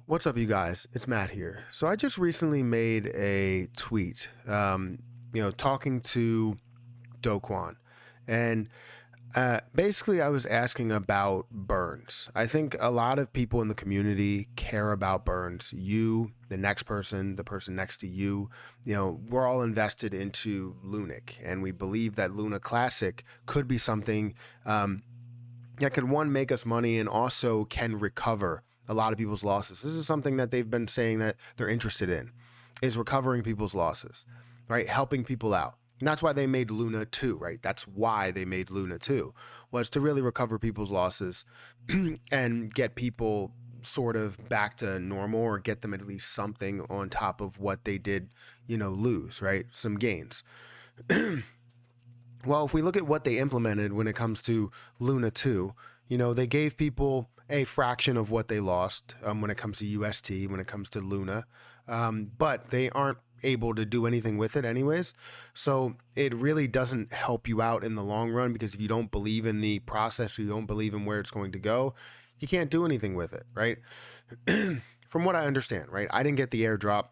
What's up, you guys? It's Matt here. So I just recently made a tweet, talking to Kwon, and basically I was asking about burns. I think a lot of people in the community care about burns. You, the next person, the person next to you, we're all invested into Lunic, and we believe that Luna Classic could be something that could one make us money and also can recover a lot of people's losses. This is something that they've been saying that they're interested in, is recovering people's losses, right? Helping people out. And that's why they made Luna 2, right? That's why they made Luna 2, was to really recover people's losses and get people sort of back to normal, or get them at least something on top of what they did, lose, right? Some gains. Well, if we look at what they implemented when it comes to Luna 2, they gave people a fraction of what they lost when it comes to UST, when it comes to Luna, but they aren't able to do anything with it anyways. So it really doesn't help you out in the long run, because if you don't believe in the process, you don't believe in where it's going to go, you can't do anything with it, right? From what I understand, right? I didn't get the airdrop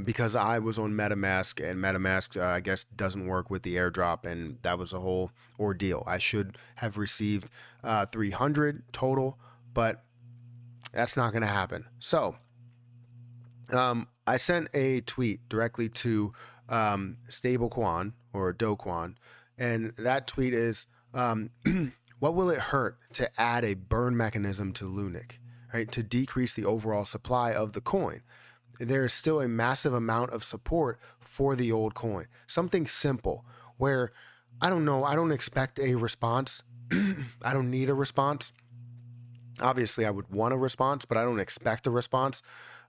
because I was on MetaMask, and MetaMask, I guess, doesn't work with the airdrop, and that was a whole ordeal. I should have received 300 total, but that's not going to happen. So I sent a tweet directly to Stable Kwon, or Do Kwon, and that tweet is, what will it hurt to add a burn mechanism to Lunic, right, to decrease the overall supply of the coin? There is still a massive amount of support for the old coin. Something simple where, I don't know, I don't expect a response. I don't need a response. Obviously, I would want a response, but I don't expect a response.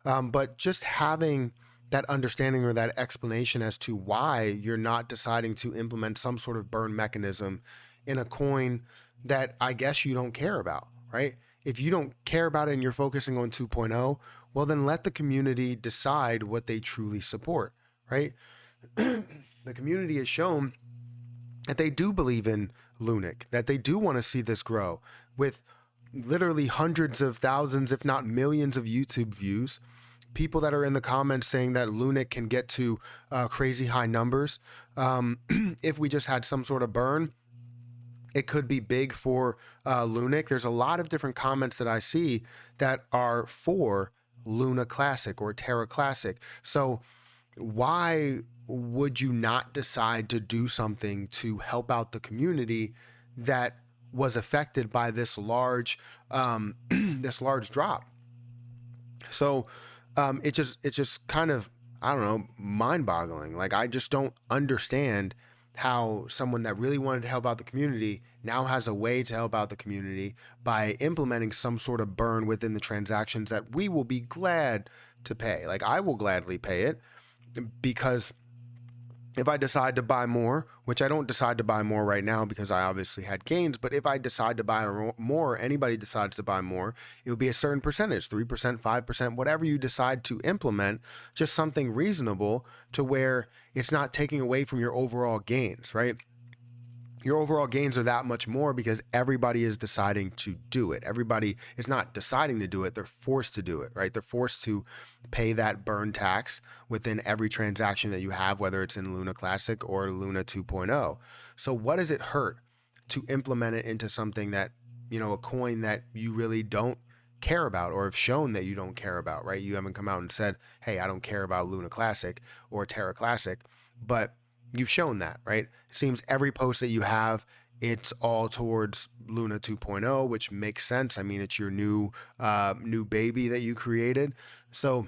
But just having that understanding or that explanation as to why you're not deciding to implement some sort of burn mechanism in a coin that I guess you don't care about, right? If you don't care about it and you're focusing on 2.0, well, then let the community decide what they truly support, right? The community has shown that they do believe in Lunic, that they do want to see this grow with literally hundreds of thousands, if not millions of YouTube views. People that are in the comments saying that Lunic can get to crazy high numbers. If we just had some sort of burn, it could be big for Lunic. There's a lot of different comments that I see that are for Luna Classic or Terra Classic. So why would you not decide to do something to help out the community that was affected by this large this large drop? So it's just kind of, I don't know, mind-boggling. Like, I just don't understand how someone that really wanted to help out the community now has a way to help out the community by implementing some sort of burn within the transactions that we will be glad to pay. Like, I will gladly pay it, because if I decide to buy more, which I don't decide to buy more right now because I obviously had gains, but if I decide to buy more, anybody decides to buy more, it would be a certain percentage, 3%, 5%, whatever you decide to implement, just something reasonable to where it's not taking away from your overall gains, right? Your overall gains are that much more because everybody is deciding to do it. Everybody is not deciding to do it, they're forced to do it, right? They're forced to pay that burn tax within every transaction that you have, whether it's in Luna Classic or Luna 2.0. So what does it hurt to implement it into something that, a coin that you really don't care about, or have shown that you don't care about, right? You haven't come out and said, hey, I don't care about Luna Classic or Terra Classic, but you've shown that, right? It seems every post that you have, it's all towards Luna 2.0, which makes sense. I mean, it's your new baby that you created. So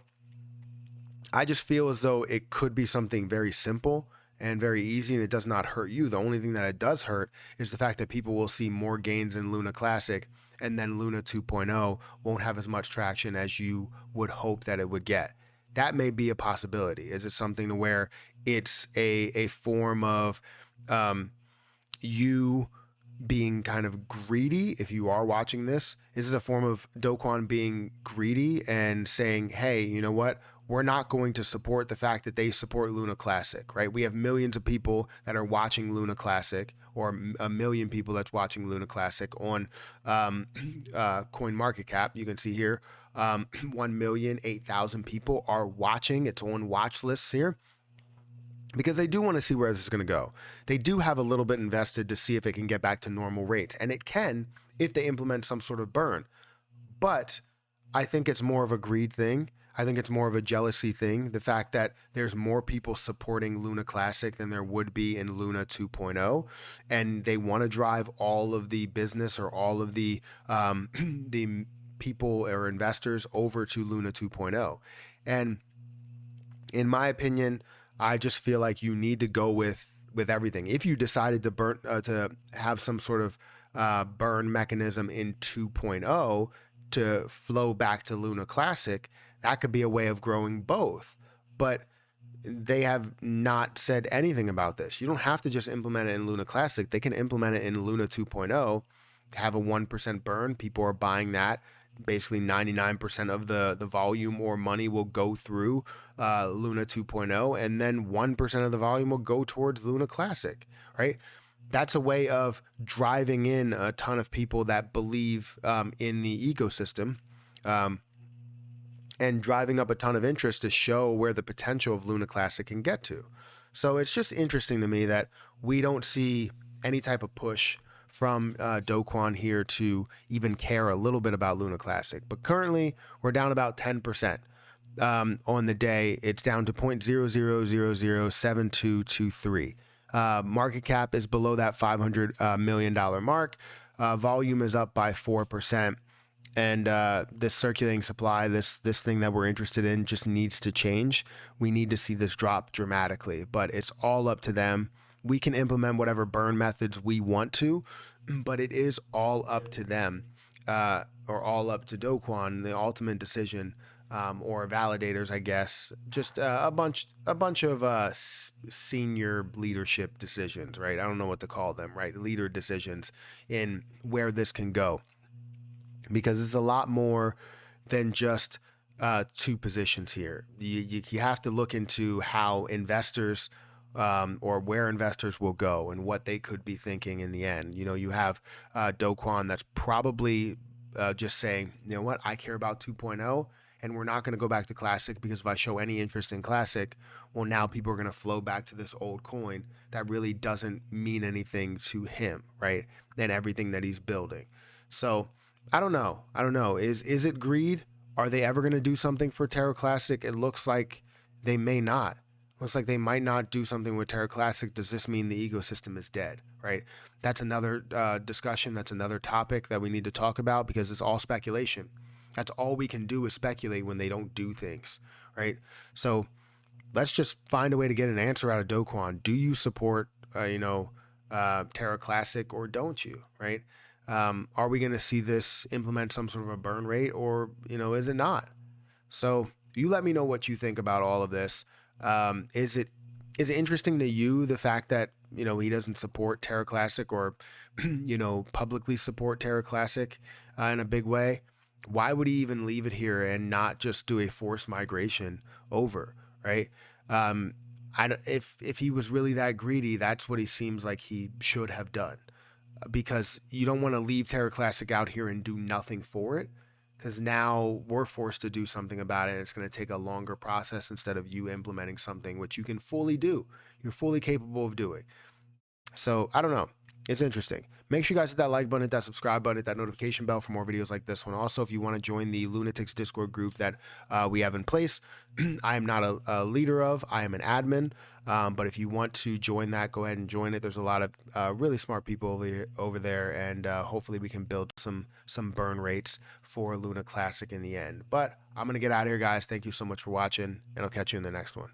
I just feel as though it could be something very simple and very easy, and it does not hurt you. The only thing that it does hurt is the fact that people will see more gains in Luna Classic, and then Luna 2.0 won't have as much traction as you would hope that it would get. That may be a possibility. Is it something to where it's a form of you being kind of greedy? If you are watching this, is it a form of Do Kwon being greedy and saying, hey, you know what, we're not going to support the fact that they support Luna Classic, right? We have millions of people that are watching Luna Classic, or a million people that's watching Luna Classic on Coin Market Cap. You can see here, 1,008,000 people are watching. It's on watch lists here because they do want to see where this is going to go. They do have a little bit invested to see if it can get back to normal rates, and it can if they implement some sort of burn. But I think it's more of a greed thing. I think it's more of a jealousy thing. The fact that there's more people supporting Luna Classic than there would be in Luna 2.0, and they want to drive all of the business or all of the the people or investors over to Luna 2.0. And in my opinion, I just feel like you need to go with everything. If you decided to have some sort of burn mechanism in 2.0 to flow back to Luna Classic, that could be a way of growing both. But they have not said anything about this. You don't have to just implement it in Luna Classic. They can implement it in Luna 2.0, have a 1% burn. People are buying that. Basically 99% of the volume or money will go through Luna 2.0, and then 1% of the volume will go towards Luna Classic, right? That's a way of driving in a ton of people that believe in the ecosystem, and driving up a ton of interest to show where the potential of Luna Classic can get to. So it's just interesting to me that we don't see any type of push from Kwon here to even care a little bit about Luna Classic. But currently, we're down about 10%. On the day, it's down to 0.00007223. Market cap is below that $500 million mark. Volume is up by 4%. And this circulating supply, this thing that we're interested in, just needs to change. We need to see this drop dramatically, but it's all up to them. We can implement whatever burn methods we want to, but it is all up to them, or all up to Kwon, the ultimate decision, or validators, I guess. Just a bunch of senior leadership decisions, right? I don't know what to call them, right? Leader decisions in where this can go, because it's a lot more than just two positions here. You have to look into how investors, or where investors will go and what they could be thinking in the end. You know, you have Kwon that's probably just saying, you know what, I care about 2.0, and we're not going to go back to Classic, because if I show any interest in Classic, well, now people are going to flow back to this old coin that really doesn't mean anything to him, right? And everything that he's building. So I don't know. Is it greed? Are they ever going to do something for Terra Classic? It looks like they may not. Looks like they might not do something with Terra Classic. Does this mean the ecosystem is dead, right? That's another discussion. That's another topic that we need to talk about, because it's all speculation. That's all we can do, is speculate when they don't do things, right? So let's just find a way to get an answer out of Kwon. Do you support, Terra Classic, or don't you, right? Are we going to see this implement some sort of a burn rate, or, is it not? So you let me know what you think about all of this. Is it interesting to you, the fact that, he doesn't support Terra Classic, or, publicly support Terra Classic in a big way? Why would he even leave it here and not just do a forced migration over, right? If he was really that greedy, that's what he seems like he should have done, because you don't want to leave Terra Classic out here and do nothing for it, because now we're forced to do something about it, and it's going to take a longer process instead of you implementing something which you can fully do. You're fully capable of doing. So I don't know. It's interesting. Make sure you guys hit that like button, hit that subscribe button, hit that notification bell for more videos like this one. Also, if you want to join the Lunatics Discord group that we have in place, I am not a leader of, I am an admin. But if you want to join that, go ahead and join it. There's a lot of really smart people over there, and hopefully we can build some burn rates for Luna Classic in the end. But I'm going to get out of here, guys. Thank you so much for watching, and I'll catch you in the next one.